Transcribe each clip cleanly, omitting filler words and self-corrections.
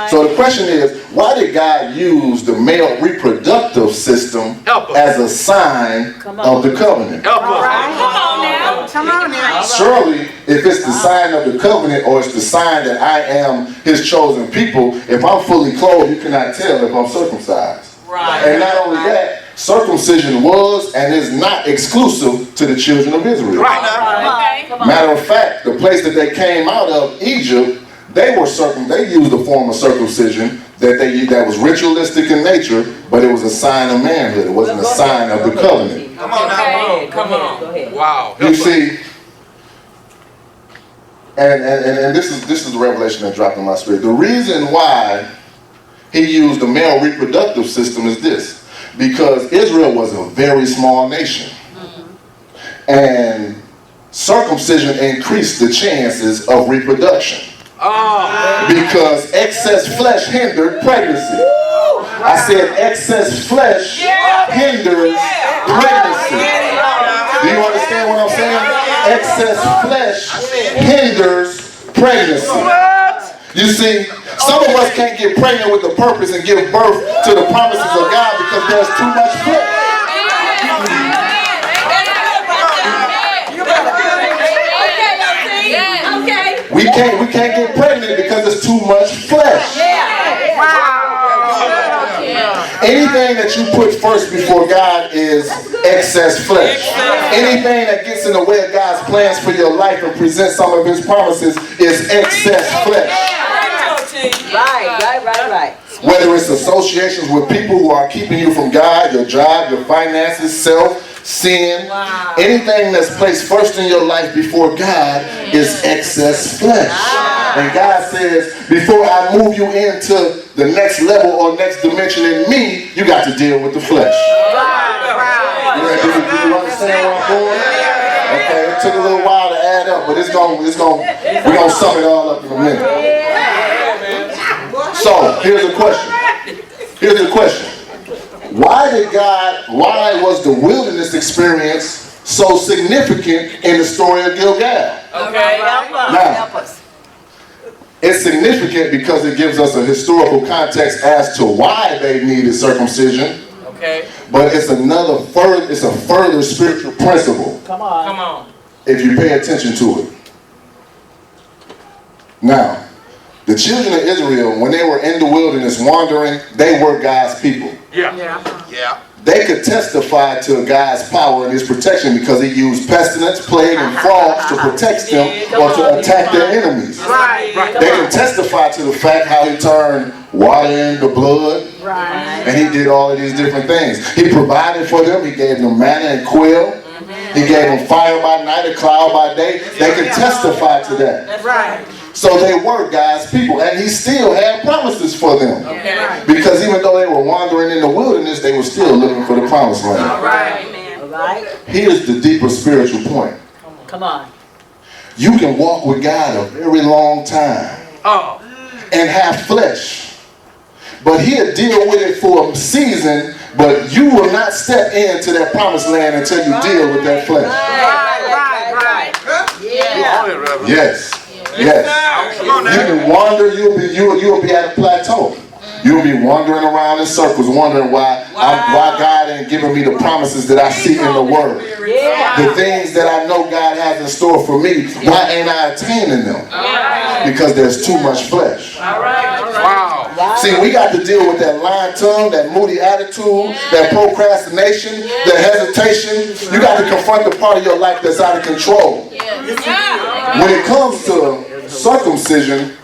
So the question is, why did God use the male reproductive system as a sign of the covenant? Come on now. Come on now. Surely, if it's the sign of the covenant, or it's the sign that I am his chosen people, if I'm fully clothed, you cannot tell if I'm circumcised. Right. And not only that, circumcision was and is not exclusive to the children of Israel. Right now. Okay. Matter of fact, the place that they came out of, Egypt, they used a form of circumcision that was ritualistic in nature, but it was a sign of manhood. It wasn't a sign of the covenant. Come on now. Come on. Wow. You see, and this is the revelation that dropped in my spirit. The reason why he used the male reproductive system is this: because Israel was a very small nation, and circumcision increased the chances of reproduction. Because excess flesh hindered pregnancy. I said excess flesh hinders pregnancy. Do you understand what I'm saying? Excess flesh hinders pregnancy. You see, some of us can't get pregnant with the purpose and give birth to the promises of God because there's too much flesh. We can't get pregnant because there's too much flesh. Anything that you put first before God is excess flesh. Anything that gets in the way of God's plans for your life and presents some of his promises is excess flesh. Right. Whether it's associations with people who are keeping you from God, your job, your finances, self, sin, anything that's placed first in your life before God is excess flesh. And God says, before I move you into the next level or next dimension in me, you got to deal with the flesh. Do you understand where I'm going? Okay, it took a little while to add up, but we're gonna sum it all up in a minute. So here's the question. Why was the wilderness experience so significant in the story of Gilgal? Now, it's significant because it gives us a historical context as to why they needed circumcision. But it's a further spiritual principle. Come on. If you pay attention to it. Now, the children of Israel, when they were in the wilderness wandering, they were God's people. Yeah. They could testify to God's power and his protection because he used pestilence, plague, and frogs to protect them or to attack their enemies. They can testify to the fact how he turned water into blood, and he did all of these different things. He provided for them. He gave them manna and quail. He gave them fire by night, a cloud by day. They can testify to that. That's right. So they were God's people, and he still had promises for them. Because even though they were wandering in the wilderness, they were still looking for the promised land. All right. Here's the deeper spiritual point. Come on. You can walk with God a very long time and have flesh, but he'll deal with it for a season, but you will not step into that promised land until you deal with that flesh. Right. Yeah. Yes. You can wander, you'll be at a plateau. You'll be wandering around in circles, wondering why God ain't giving me the promises that I see in the Word. The things that I know God has in store for me, why ain't I attaining them? Because there's too much flesh. See, we got to deal with that lying tongue, that moody attitude, that procrastination, that hesitation. You got to confront the part of your life that's out of control. When it comes to circumcision,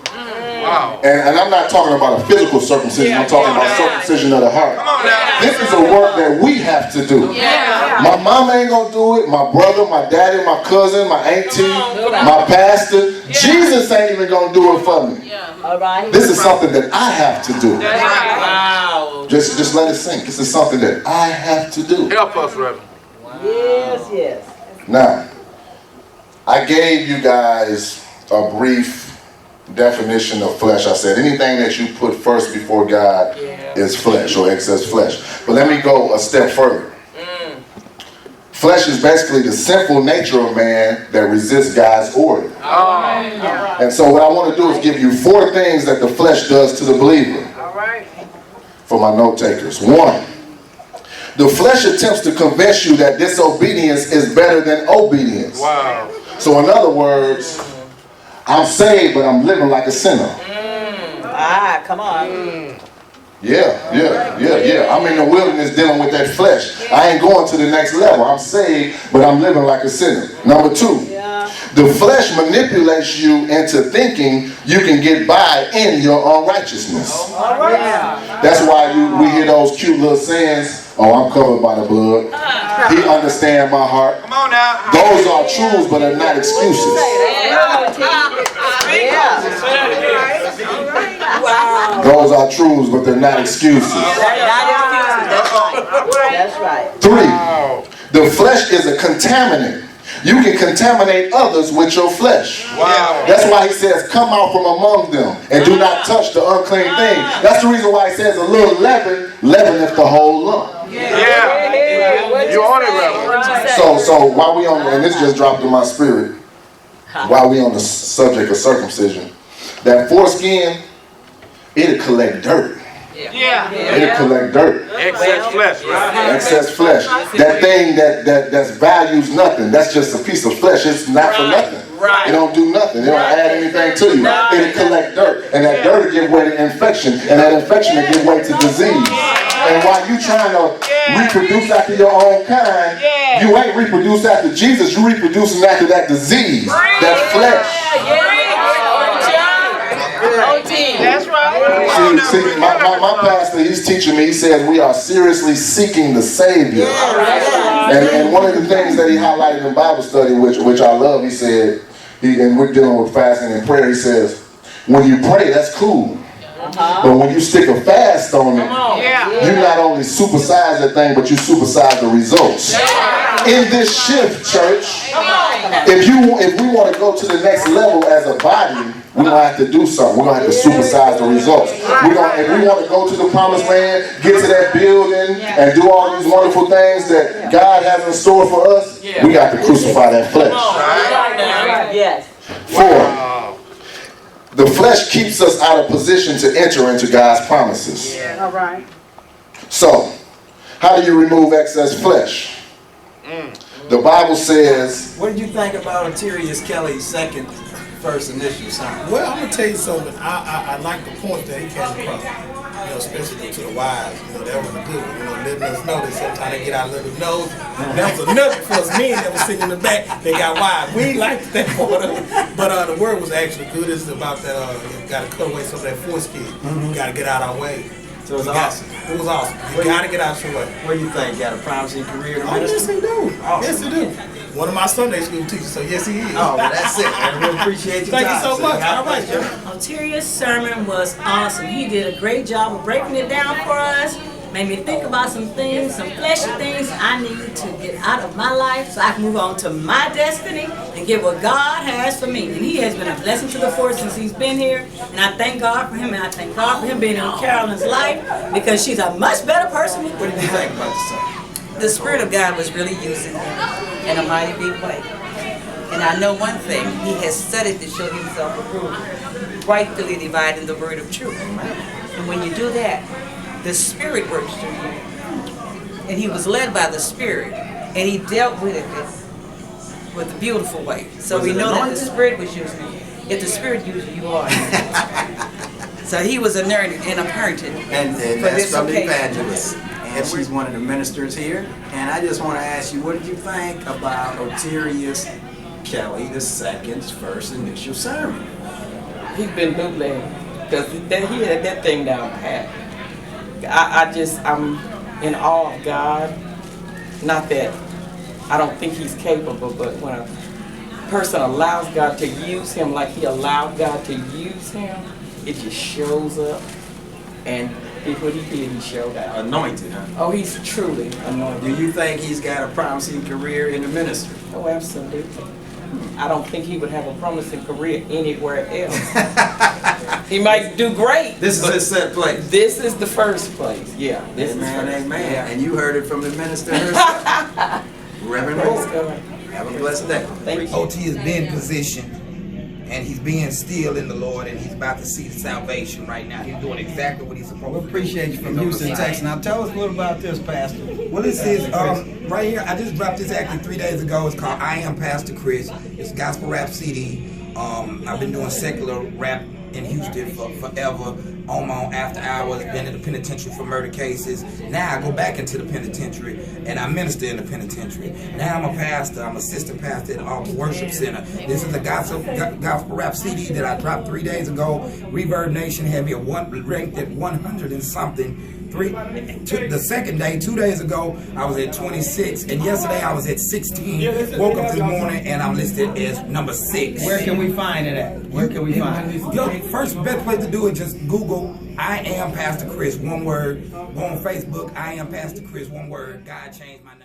and I'm not talking about a physical circumcision, I'm talking about circumcision of the heart. This is a work that we have to do. My mama ain't gonna do it, my brother, my daddy, my cousin, my auntie, my pastor. Jesus ain't even gonna do it for me. This is something that I have to do. Just let it sink. This is something that I have to do. Help us, Reverend. Yes. Now, I gave you guys a brief definition of flesh. I said anything that you put first before God is flesh or excess flesh. But let me go a step further. Flesh is basically the sinful nature of man that resists God's order. And so what I want to do is give you 4 things that the flesh does to the believer. For my note takers. 1, the flesh attempts to convince you that disobedience is better than obedience. So in other words, I'm saved, but I'm living like a sinner. Come on. Yeah. I'm in the wilderness dealing with that flesh. I ain't going to the next level. I'm saved, but I'm living like a sinner. Number 2, the flesh manipulates you into thinking you can get by in your unrighteousness. That's why we hear those cute little sayings. Oh, I'm covered by the blood. He understands my heart. Come on now. Those are truths, but they're not excuses. Those are truths, but they're not excuses. That's right. 3, the flesh is a contaminant. You can contaminate others with your flesh. That's why he says, come out from among them and do not touch the unclean thing. That's the reason why he says a little leaven leaveneth the whole lump. You on it, Reverend. So while we on, and this just dropped in my spirit, while we on the subject of circumcision, that foreskin, it'll collect dirt. It'll collect dirt. Excess flesh, right? Excess flesh. That thing that values nothing. That's just a piece of flesh. It's not for nothing. It don't do nothing. It don't add anything to you. It'll collect dirt. And that dirt will give way to infection. And that infection will give way to disease. And while you trying to reproduce after your own kind, you ain't reproduced after Jesus. You reproducing after that disease. That flesh. That's right. See, my pastor, he's teaching me, he says we are seriously seeking the Savior. And one of the things that he highlighted in Bible study, which I love, he said, and we're dealing with fasting and prayer, he says, when you pray, that's cool. But when you stick a fast on it, you not only supersize that thing, but you supersize the results. In this shift, church, if we want to go to the next level as a body, we're going to have to do something. We're going to have to supersize the results. If we want to go to the promised land, get to that building, and do all these wonderful things that God has in store for us, we got to crucify that flesh. 4, the flesh keeps us out of position to enter into God's promises. So, how do you remove excess flesh? The Bible says... What did you think about Kelley's second first initial sign? Well, I'm going to tell you something. I like the point that he came across. Especially to the wives. That was a good one. Letting us know that sometimes they get our little nose. That was a nugget for us men that was sitting in the back. They got wives. We ain't liked that part of it. But the word was actually good. It's about that you got to cut away some of that foreskin. You got to get out our way. So it was awesome. It was awesome. You got to get out your way. What do you think? Got a promising career in Oh, yes, ministry? he do. Awesome. Yes, he do. One of my Sunday school teachers, so yes, he is. Oh, well, that's it. I really appreciate your Thank time. you so much. All right, Joe. Ontario's sermon was awesome. He did a great job of breaking it down for us. Made me think about some things, some fleshy things I need to get out of my life so I can move on to my destiny and get what God has for me. And he has been a blessing to the force since he's been here. And I thank God for him, and I thank God for him being in Carolyn's life because she's a much better person with What do you think about the son? The Spirit of God was really using him in a mighty big way. And I know one thing, he has studied to show himself approved, rightfully dividing the word of truth. And when you do that, the Spirit works through you. And he was led by the Spirit, and he dealt with it with a beautiful way. So we know that the Spirit was using him. If the Spirit uses you, you are. So he was anointed and appointed And for that's this from the occasion. evangelist. And she's one of the ministers here. And I just want to ask you, what did you think about Kelley II's first initial sermon? He's been bootlegging because he had that thing down pat. I'm in awe of God. Not that I don't think he's capable, but when a person allows God to use him like he allowed God to use him, it just shows up. And what he did, he showed out. Anointed, huh? Oh, he's truly anointed. Do you think he's got a promising career in the ministry? Oh, absolutely. I don't think he would have a promising career anywhere else. He might do great. This is his set place. This is the first place. Yeah. This is Amen, first. amen. Yeah. And you heard it from the minister herself. Reverend Praise Rose. God. Have a blessed day. Thank you. OT is being positioned, and he's being still in the Lord, and he's about to see the salvation right now. He's doing exactly what he's supposed to do. We appreciate you from Houston, Texas. Now tell us a little about this, Pastor. Well, this is right here. I just dropped this actually 3 days ago. It's called I Am Pastor Chris. It's a gospel rap CD. I've been doing secular rap in Houston for forever. On my own after hours, been in the penitentiary for murder cases. Now I go back into the penitentiary and I minister in the penitentiary. Now I'm a pastor. I'm assistant pastor at the Worship Center. This is a gospel rap CD that I dropped 3 days ago. Reverb Nation had me ranked at 100 and something. The second day, 2 days ago, I was at 26, and yesterday I was at 16. Woke up this morning and I'm listed as number 6. Where can we find it at? Where can we find it? Yo, first best place to do it, just Google I Am Pastor Chris, one word. Go on Facebook, I Am Pastor Chris, one word. God changed my name.